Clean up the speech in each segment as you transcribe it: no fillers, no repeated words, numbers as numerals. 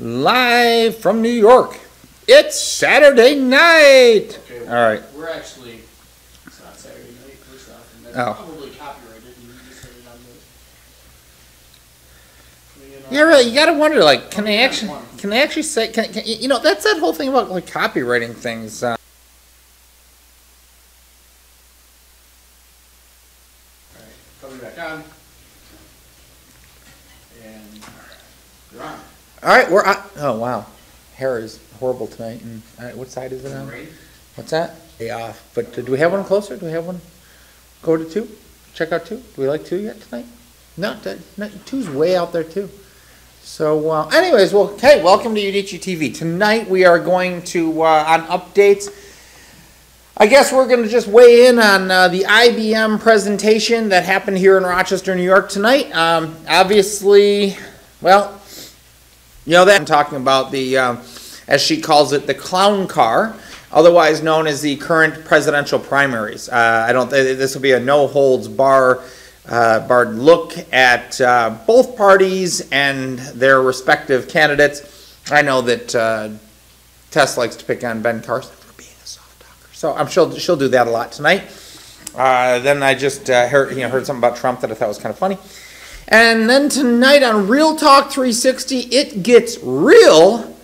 live from New York. It's Saturday night. Okay, all right. We're actually, it's not Saturday night, first off, and that's probably copyrighted, and you just said it on the... Yeah, really, you gotta wonder, like, can they actually say, you know, that's that whole thing about, like, copywriting things. Alright, coming back on. And you're on. Alright, we're on. Oh, wow. Hair is horrible tonight. And what side is it on? Rain? What's that? Way off. But do we have one closer? Do we have one? Go to 2? Check out 2? Do we like 2 yet tonight? No, 2's way out there too. So, anyways, well, hey, welcome to Udicci.TV. Tonight we are going to, on updates, I guess we're going to just weigh in on the IBM presentation that happened here in Rochester, New York tonight. Obviously, well, you know that I'm talking about the, as she calls it, the clown car, otherwise known as the current presidential primaries. This will be a no-holds-barred look at both parties and their respective candidates. I know that Tess likes to pick on Ben Carson for being a soft talker, so I'm sure she'll do that a lot tonight. Then I just heard something about Trump that I thought was kind of funny. And then tonight on Real Talk 360, it gets real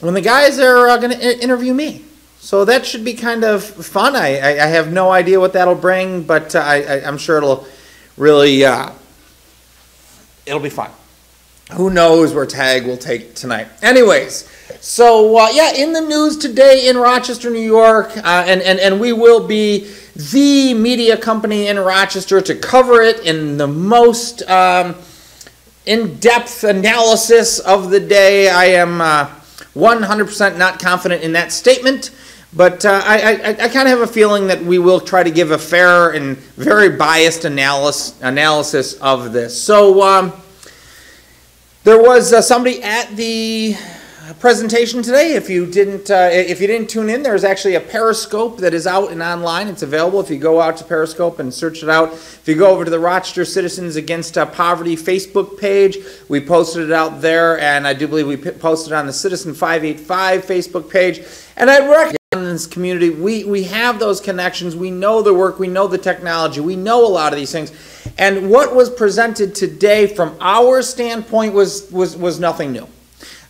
when the guys are going to interview me. So that should be kind of fun. I have no idea what that'll bring, but I'm sure it'll really, it'll be fun. Who knows where Tag will take tonight. Anyways, so yeah, in the news today in Rochester, New York, and we will be the media company in Rochester to cover it in the most in-depth analysis of the day. I am 100% not confident in that statement, but I kind of have a feeling that we will try to give a fair and very biased analysis of this. So there was somebody at the presentation today. If you didn't tune in, there's actually a Periscope that is out and online. It's available if you go out to Periscope and search it out. If you go over to the Rochester Citizens Against Poverty Facebook page, we posted it out there, and I do believe we posted it on the Citizen 585 Facebook page. And I recommend in this community, we have those connections. We know the work. We know the technology. We know a lot of these things. And what was presented today from our standpoint was nothing new.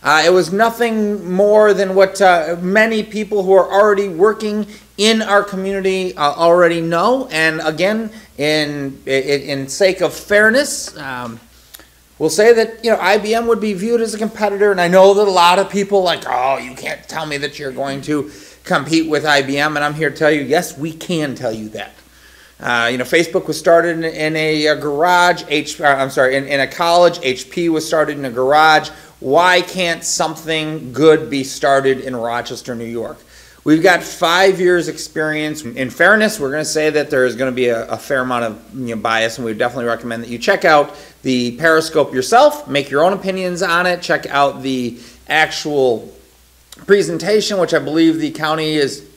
It was nothing more than what many people who are already working in our community already know. And again, in sake of fairness, we'll say that IBM would be viewed as a competitor. And I know that a lot of people like, oh, you can't tell me that you're going to compete with IBM. And I'm here to tell you, yes, we can tell you that. Facebook was started in a garage. In a college. HP was started in a garage. Why can't something good be started in Rochester, New York? We've got 5 years experience. In fairness, we're going to say that there is going to be a fair amount of bias, and we definitely recommend that you check out the Periscope yourself, make your own opinions on it, check out the actual presentation, which I believe the county is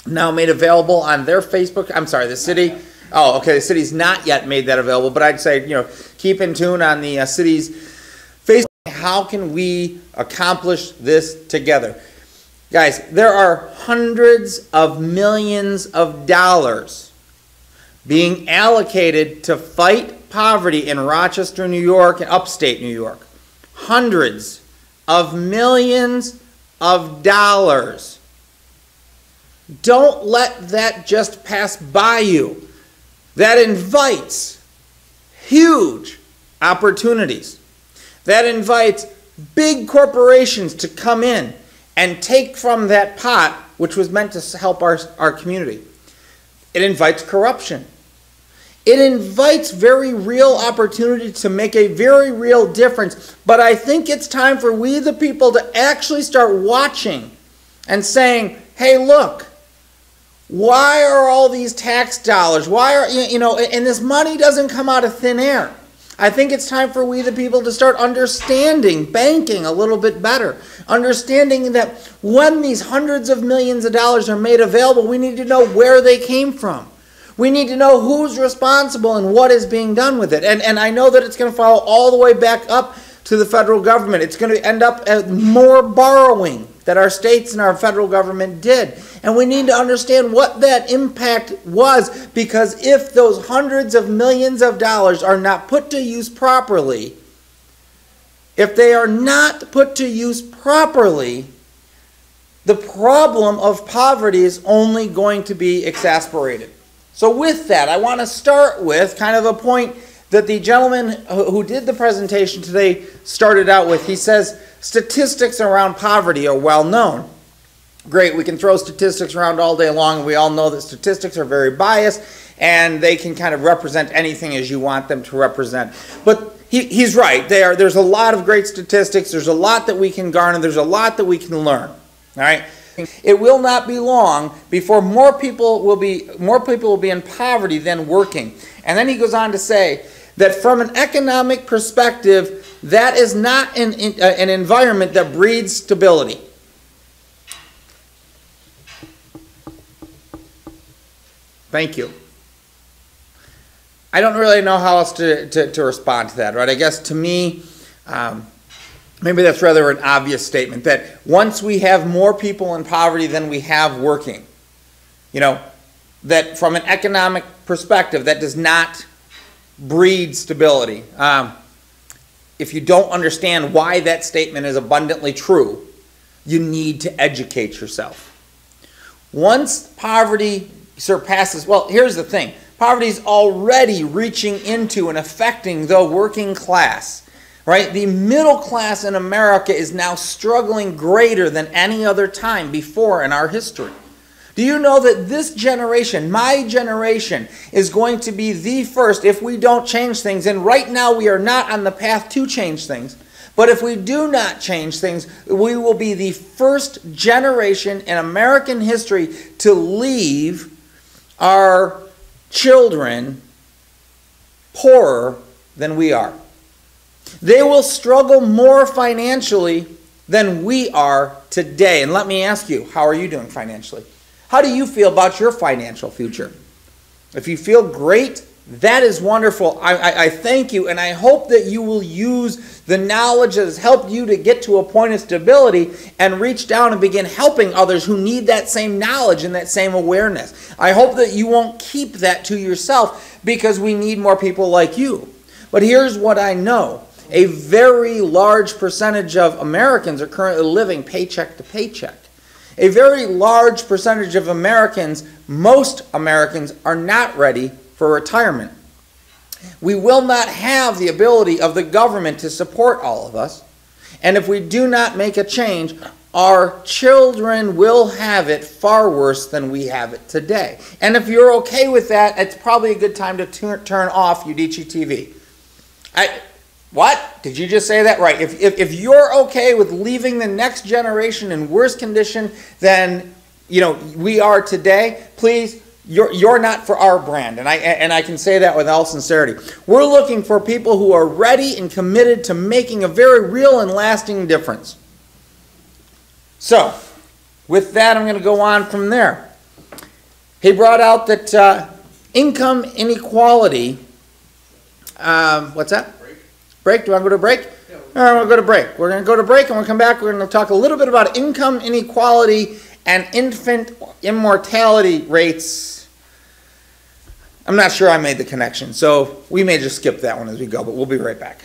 now made available on their Facebook. I'm sorry, the city. Oh, okay, the city's not yet made that available, but I'd say, keep in tune on the city's Facebook. How can we accomplish this together? Guys, there are hundreds of millions of dollars being allocated to fight poverty in Rochester, New York, and upstate New York. Hundreds of millions of dollars. Don't let that just pass by you. That invites huge opportunities. That invites big corporations to come in and take from that pot, which was meant to help our community. It invites corruption. It invites very real opportunity to make a very real difference. But I think it's time for we the people to actually start watching and saying, hey, look, why are all these tax dollars? Why are, and this money doesn't come out of thin air. I think it's time for we the people to start understanding banking a little bit better. Understanding that when these hundreds of millions of dollars are made available, we need to know where they came from. We need to know who's responsible and what is being done with it. And I know that it's going to follow all the way back up to the federal government. It's going to end up at more borrowing that our states and our federal government did. And we need to understand what that impact was, because if those hundreds of millions of dollars are not put to use properly, if they are not put to use properly, the problem of poverty is only going to be exacerbated. So with that, I want to start with kind of a point that the gentleman who did the presentation today started out with. He says statistics around poverty are well known. Great, we can throw statistics around all day long, and we all know that statistics are very biased, and they can kind of represent anything as you want them to represent. But he's right. There's a lot of great statistics. There's a lot that we can garner. There's a lot that we can learn. All right? It will not be long before more people will be in poverty than working. And then he goes on to say that from an economic perspective, that is not an environment that breeds stability. Thank you. I don't really know how else to respond to that, right? I guess to me, maybe that's rather an obvious statement, that once we have more people in poverty than we have working, that from an economic perspective, that does not breed stability. If you don't understand why that statement is abundantly true, you need to educate yourself. Once poverty surpasses, well, here's the thing. Poverty is already reaching into and affecting the working class, right? The middle class in America is now struggling greater than any other time before in our history. Do you know that this generation, my generation, is going to be the first if we don't change things? And right now we are not on the path to change things. But if we do not change things, we will be the first generation in American history to leave our children poorer than we are. They will struggle more financially than we are today. And let me ask you, how are you doing financially? How do you feel about your financial future? If you feel great, that is wonderful. I thank you, and I hope that you will use the knowledge that has helped you to get to a point of stability and reach down and begin helping others who need that same knowledge and that same awareness. I hope that you won't keep that to yourself, because we need more people like you. But here's what I know. A very large percentage of Americans are currently living paycheck to paycheck. A very large percentage of Americans, most Americans, are not ready for retirement. We will not have the ability of the government to support all of us. And if we do not make a change, our children will have it far worse than we have it today. And if you're okay with that, it's probably a good time to turn off Udicci.TV. What? Did you just say that? Right. If you're okay with leaving the next generation in worse condition than we are today, please, you're not for our brand. And I can say that with all sincerity. We're looking for people who are ready and committed to making a very real and lasting difference. So, with that, I'm going to go on from there. He brought out that income inequality. What's that? Break? Do you want to go to break? Yeah. All right, we'll go to break. We're going to go to break, and we'll come back. We're going to talk a little bit about income inequality and infant immortality rates. I'm not sure I made the connection, so we may just skip that one as we go, but we'll be right back.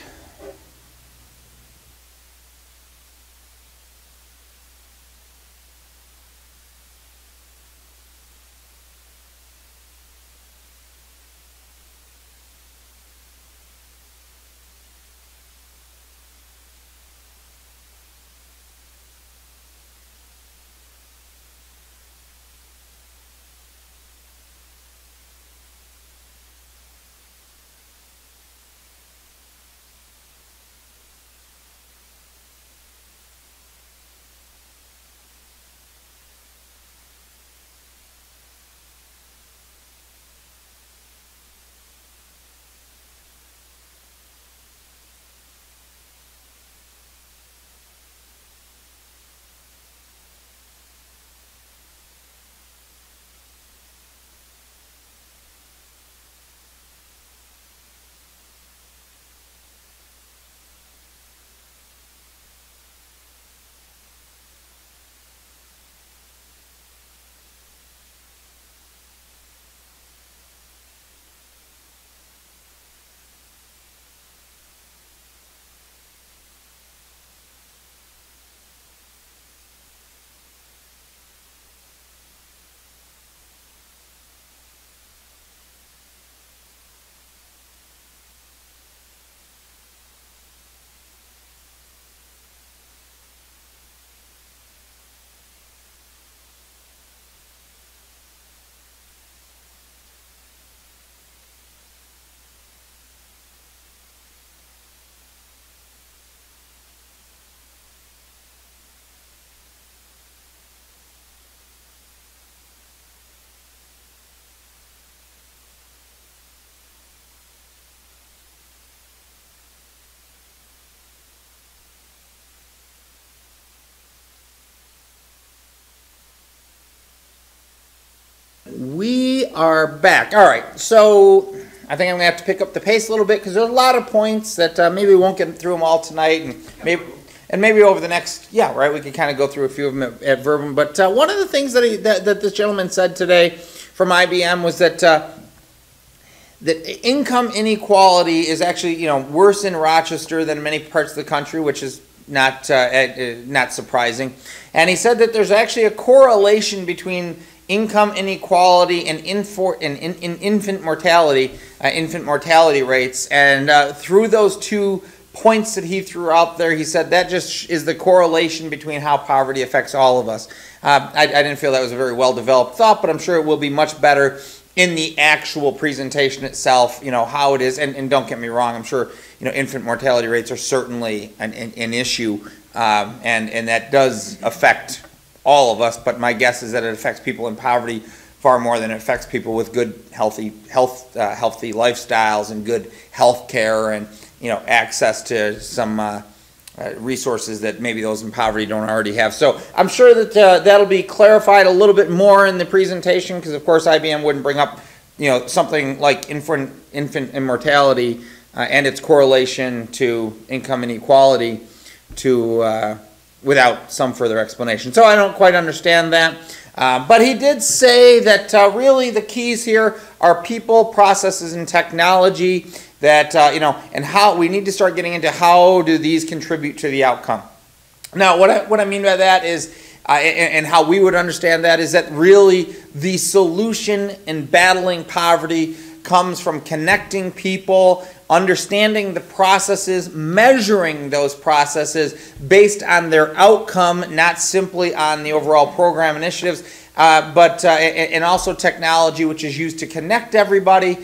are back. All right, so I think I'm going to have to pick up the pace a little bit because there's a lot of points that maybe we won't get through them all tonight, and maybe over the next, we could kind of go through a few of them at verbum. But one of the things that this gentleman said today from IBM was that that income inequality is actually worse in Rochester than many parts of the country, which is not surprising. And he said that there's actually a correlation between income inequality and infant mortality rates. And through those 2 points that he threw out there, he said that just is the correlation between how poverty affects all of us. I didn't feel that was a very well-developed thought, but I'm sure it will be much better in the actual presentation itself, how it is. And don't get me wrong, I'm sure, infant mortality rates are certainly an issue, and that does affect all of us, but my guess is that it affects people in poverty far more than it affects people with good, healthy lifestyles and good health care and, access to some resources that maybe those in poverty don't already have. So I'm sure that that'll be clarified a little bit more in the presentation because, of course, IBM wouldn't bring up, something like infant immortality and its correlation to income inequality without some further explanation. So I don't quite understand that. But he did say that really the keys here are people, processes, and technology that, and how we need to start getting into how do these contribute to the outcome. Now, what I mean by that is, and how we would understand that is that really the solution in battling poverty comes from connecting people, understanding the processes, measuring those processes based on their outcome, not simply on the overall program initiatives, and also technology which is used to connect everybody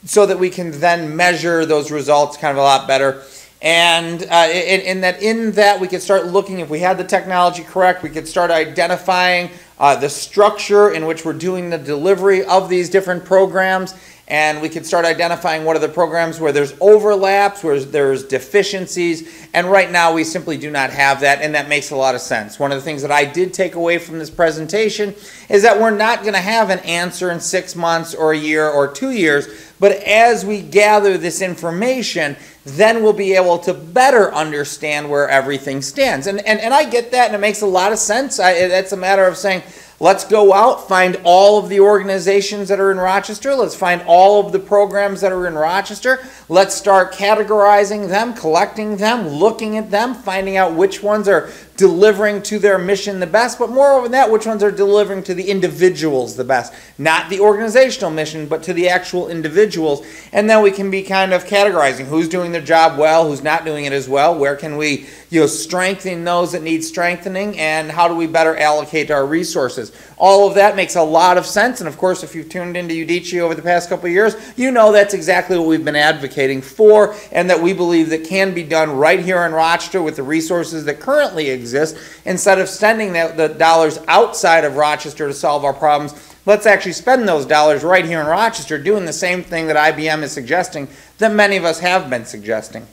so that we can then measure those results kind of a lot better. And in that we could start looking, if we had the technology correct, we could start identifying the structure in which we're doing the delivery of these different programs. And we could start identifying what are the programs where there's overlaps, where there's deficiencies. And right now we simply do not have that, and that makes a lot of sense. One of the things that I did take away from this presentation is that we're not going to have an answer in 6 months or a year or 2 years. But as we gather this information, then we'll be able to better understand where everything stands. And I get that, and it makes a lot of sense. That's a matter of saying, let's go out, find all of the organizations that are in Rochester. Let's find all of the programs that are in Rochester. Let's start categorizing them, collecting them, looking at them, finding out which ones are delivering to their mission the best, but moreover than that, which ones are delivering to the individuals the best. Not the organizational mission, but to the actual individuals. And then we can be kind of categorizing who's doing their job well, who's not doing it as well, where can we strengthen those that need strengthening, and how do we better allocate our resources. All of that makes a lot of sense, and of course if you've tuned into Udicci over the past couple of years, you know that's exactly what we've been advocating for, and that we believe that can be done right here in Rochester with the resources that currently exist. Instead of sending the dollars outside of Rochester to solve our problems, let's actually spend those dollars right here in Rochester doing the same thing that IBM is suggesting, that many of us have been suggesting.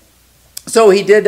So he did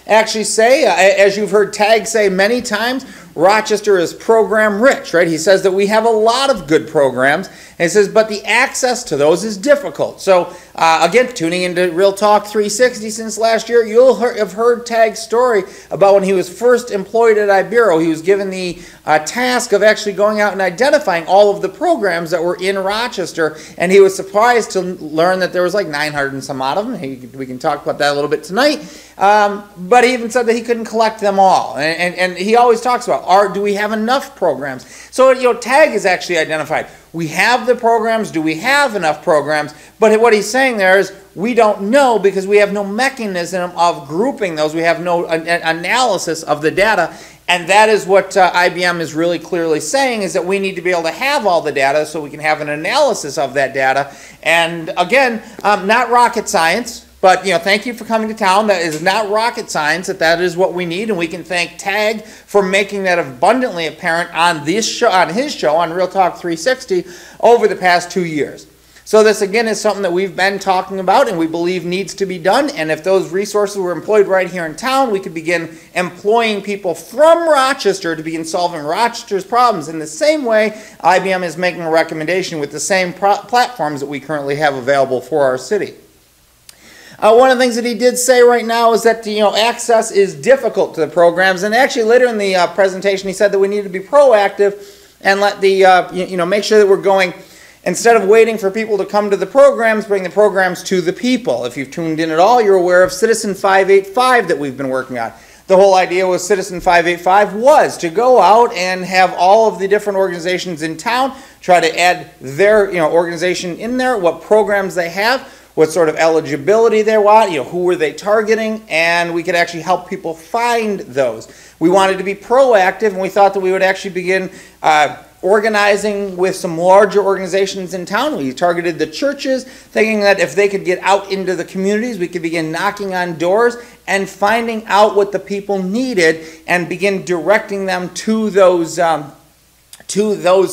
actually say, as you've heard Tag say many times, Rochester is program rich, right? He says that we have a lot of good programs, and he says, but the access to those is difficult. So again, tuning into Real Talk 360 since last year, you'll have heard Tag's story about when he was first employed at Ibero. He was given the task of actually going out and identifying all of the programs that were in Rochester, and he was surprised to learn that there was like 900 and some odd of them. We can talk about that a little bit tonight. But he even said that he couldn't collect them all. And he always talks about, do we have enough programs? So, Tag is actually identified. We have the programs. Do we have enough programs? But what he's saying there is we don't know because we have no mechanism of grouping those. We have no analysis of the data. And that is what IBM is really clearly saying, is that we need to be able to have all the data so we can have an analysis of that data. And again, not rocket science. But, thank you for coming to town. That is not rocket science, that is what we need. And we can thank Tag for making that abundantly apparent on this show, on his show, on Real Talk 360, over the past 2 years. So this, again, is something that we've been talking about and we believe needs to be done. And if those resources were employed right here in town, we could begin employing people from Rochester to begin solving Rochester's problems. In the same way, IBM is making a recommendation with the same platforms that we currently have available for our city. One of the things that he did say right now is that access is difficult to the programs, and actually later in the presentation he said that we need to be proactive and let the make sure that we're going, instead of waiting for people to come to the programs, bring the programs to the people. If you've tuned in at all, you're aware of Citizen 585 that we've been working on. The whole idea with Citizen 585 was to go out and have all of the different organizations in town try to add their organization in there, what programs they have, what sort of eligibility they want, who were they targeting, and we could actually help people find those. We wanted to be proactive, and we thought that we would actually begin organizing with some larger organizations in town. We targeted the churches, thinking that if they could get out into the communities, we could begin knocking on doors and finding out what the people needed and begin directing them to those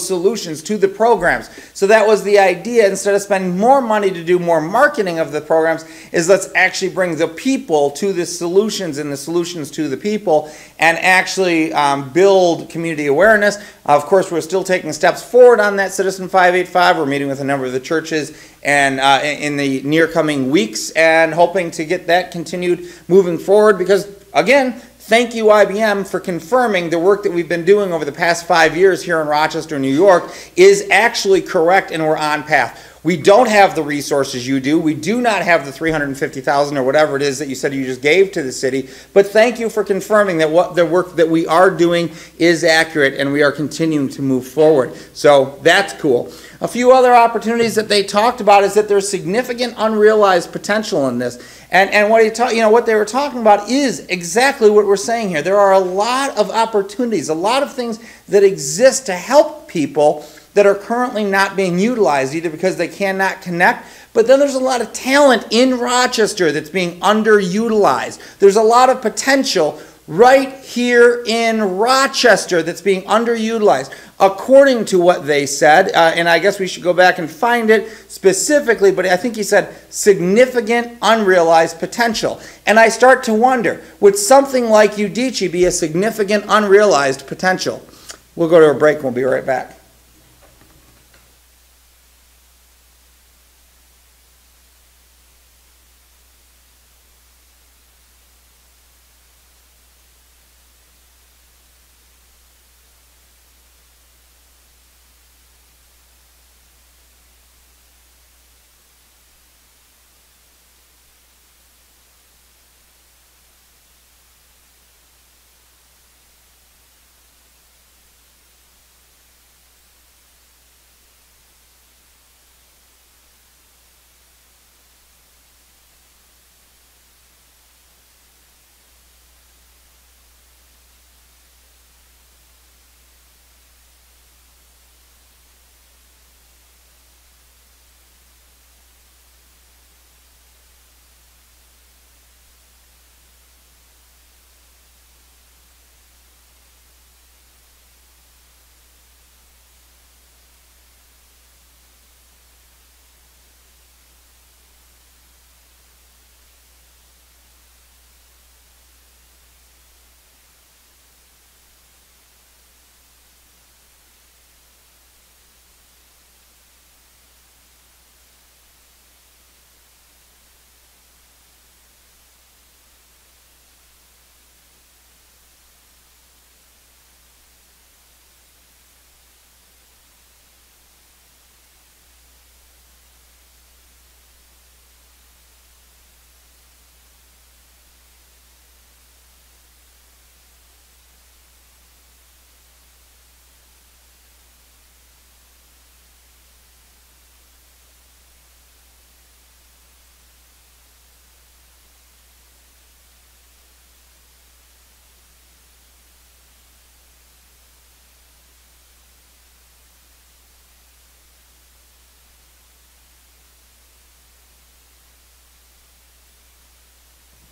solutions, to the programs. So that was the idea. Instead of spending more money to do more marketing of the programs, is let's actually bring the people to the solutions and the solutions to the people and actually build community awareness. Of course, we're still taking steps forward on that Citizen 585. We're meeting with a number of the churches and in the near coming weeks and hoping to get that continued moving forward because, again, thank you, IBM, for confirming the work that we've been doing over the past 5 years here in Rochester, New York, is actually correct and we're on path. We don't have the resources you do. We do not have the $350,000 or whatever it is that you said you just gave to the city. But thank you for confirming that what the work that we are doing is accurate and we are continuing to move forward. So that's cool. A few other opportunities that they talked about is that there's significant unrealized potential in this. And what they were talking about is exactly what we're saying here. There are a lot of opportunities, a lot of things that exist to help people that are currently not being utilized, either because they cannot connect, but then there's a lot of talent in Rochester that's being underutilized. There's a lot of potential right here in Rochester that's being underutilized, according to what they said, and I guess we should go back and find it specifically, but I think he said significant unrealized potential. And I start to wonder, would something like Udicci be a significant unrealized potential? We'll go to a break and we'll be right back.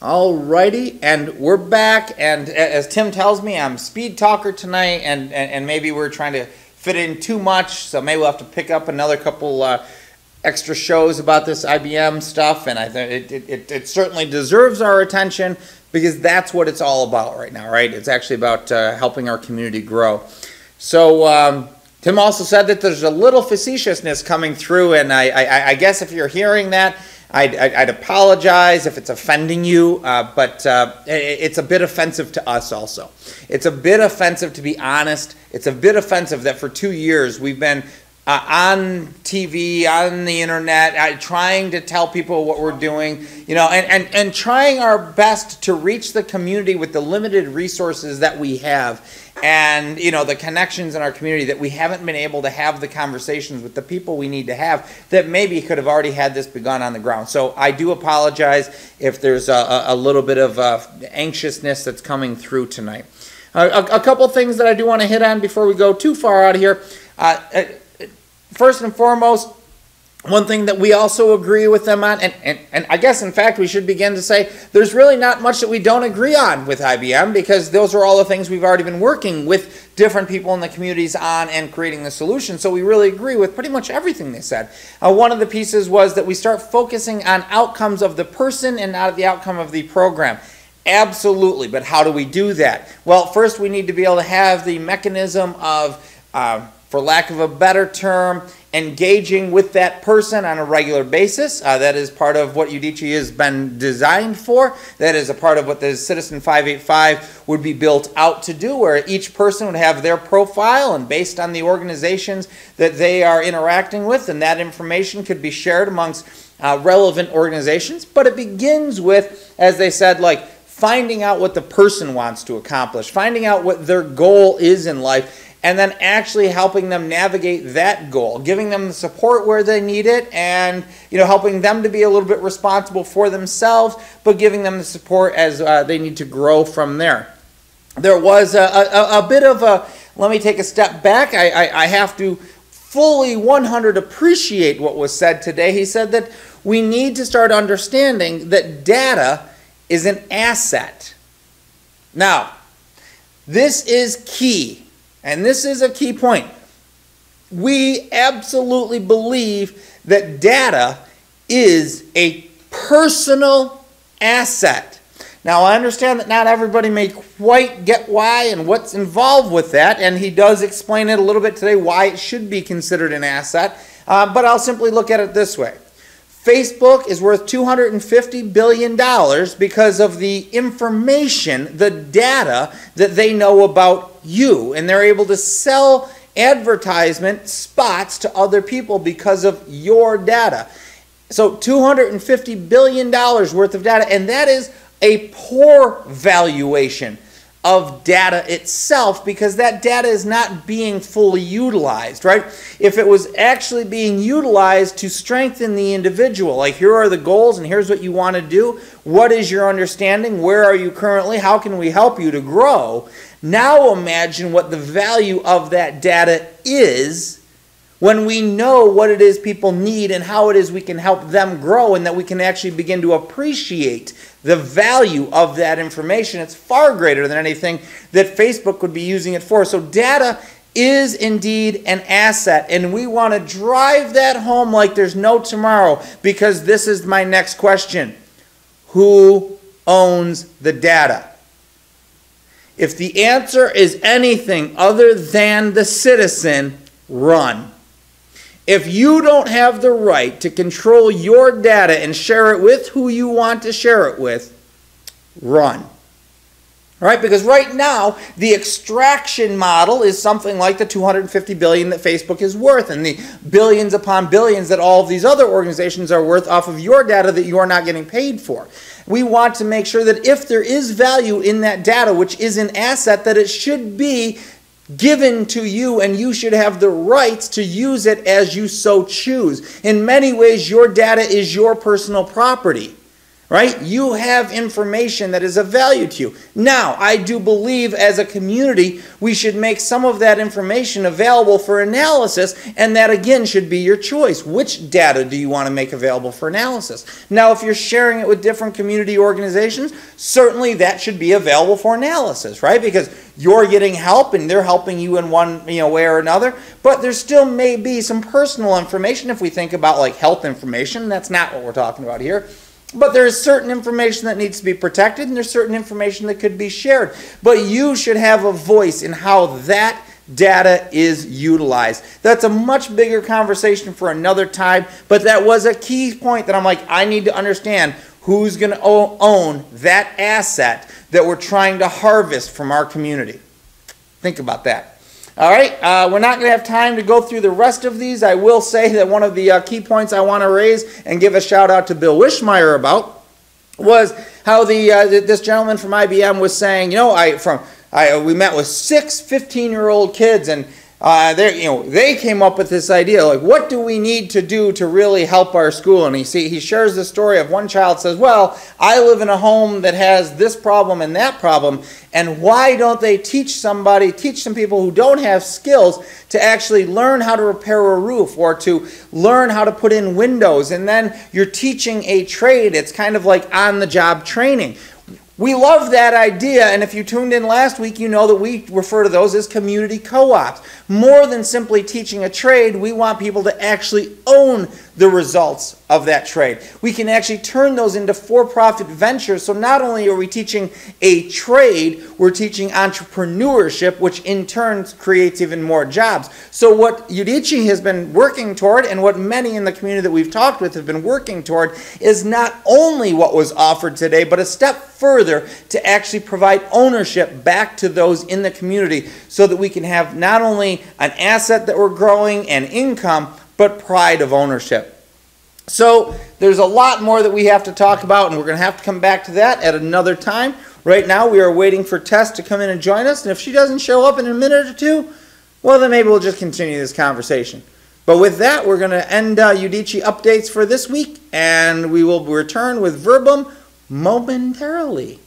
Alrighty, and we're back, and as Tim tells me, I'm speed talker tonight, and maybe we're trying to fit in too much, so maybe we'll have to pick up another couple extra shows about this IBM stuff, and I think it certainly deserves our attention because that's what it's all about right now, right? It's actually about helping our community grow. So Tim also said that there's a little facetiousness coming through, and I guess if you're hearing that, I'd apologize if it's offending you, but it's a bit offensive to us also. It's a bit offensive, to be honest. It's a bit offensive that for 2 years we've been on TV, on the internet, trying to tell people what we're doing, you know, and trying our best to reach the community with the limited resources that we have, and, you know, the connections in our community, that we haven't been able to have the conversations with the people we need to have that maybe could have already had this begun on the ground. So I do apologize if there's a little bit of anxiousness that's coming through tonight. A couple things that I do want to hit on before we go too far out of here. First and foremost, one thing that we also agree with them on, and I guess in fact we should begin to say there's really not much that we don't agree on with IBM, because those are all the things we've already been working with different people in the communities on and creating the solution. So we really agree with pretty much everything they said. One of the pieces was that we start focusing on outcomes of the person and not the outcome of the program. Absolutely, but how do we do that? Well, first we need to be able to have the mechanism of, for lack of a better term, engaging with that person on a regular basis. That is part of what Udicci has been designed for. That is a part of what the Citizen 585 would be built out to do, where each person would have their profile, and based on the organizations that they are interacting with, and that information could be shared amongst relevant organizations. But it begins with, as they said, like finding out what the person wants to accomplish, finding out what their goal is in life, and then actually helping them navigate that goal, giving them the support where they need it, and, you know, helping them to be a little bit responsible for themselves, but giving them the support as they need to grow from there. There was a bit of a, let me take a step back. I have to fully 100 appreciate what was said today. He said that we need to start understanding that data is an asset. Now, this is key. And this is a key point. We absolutely believe that data is a personal asset. Now, I understand that not everybody may quite get why and what's involved with that, and he does explain it a little bit today, why it should be considered an asset, but I'll simply look at it this way. Facebook is worth $250 billion because of the information, the data that they know about you. And they're able to sell advertisement spots to other people because of your data. So $250 billion worth of data, and that is a poor valuation of data itself, because that data is not being fully utilized, right? If it was actually being utilized to strengthen the individual, like here are the goals and here's what you want to do, what is your understanding, where are you currently, how can we help you to grow? Now imagine what the value of that data is when we know what it is people need and how it is we can help them grow, and that we can actually begin to appreciate the value of that information. It's far greater than anything that Facebook would be using it for. So data is indeed an asset, and we want to drive that home like there's no tomorrow, because this is my next question. Who owns the data? If the answer is anything other than the citizen, run. If you don't have the right to control your data and share it with who you want to share it with, run. All right? Because right now, the extraction model is something like the $250 billion that Facebook is worth, and the billions upon billions that all of these other organizations are worth off of your data that you are not getting paid for. We want to make sure that if there is value in that data, which is an asset, that it should be given to you, and you should have the rights to use it as you so choose. In many ways, your data is your personal property. right? You have information that is of value to you. Now, I do believe as a community, we should make some of that information available for analysis, and that again should be your choice. Which data do you want to make available for analysis? Now, if you're sharing it with different community organizations, certainly that should be available for analysis, right? Because you're getting help and they're helping you in one way or another, but there still may be some personal information if we think about like health information. That's not what we're talking about here. But there is certain information that needs to be protected, and there's certain information that could be shared. But you should have a voice in how that data is utilized. That's a much bigger conversation for another time, but that was a key point that I'm like, I need to understand who's going to own that asset that we're trying to harvest from our community. Think about that. All right, we're not going to have time to go through the rest of these. I will say that one of the key points I want to raise and give a shout out to Bill Wishmeyer about was how this gentleman from IBM was saying, we met with 6 15-year-old kids, and they came up with this idea, like, what do we need to do to really help our school? And he shares the story of one child says, well, I live in a home that has this problem and that problem, and why don't they teach some people who don't have skills to actually learn how to repair a roof or to learn how to put in windows? And then you're teaching a trade. It's kind of like on-the-job training. We love that idea, and if you tuned in last week, you know that we refer to those as community co-ops. More than simply teaching a trade, we want people to actually own the results of that trade. We can actually turn those into for-profit ventures, so not only are we teaching a trade, we're teaching entrepreneurship, which in turn creates even more jobs. So what Udicci has been working toward, and what many in the community that we've talked with have been working toward, is not only what was offered today, but a step further to actually provide ownership back to those in the community so that we can have not only an asset that we're growing and income, but pride of ownership. So there's a lot more that we have to talk about, and we're going to have to come back to that at another time. Right now we are waiting for Tess to come in and join us, and if she doesn't show up in a minute or two, well, then maybe we'll just continue this conversation. But with that, we're going to end Udicci updates for this week, and we will return with Verbum momentarily.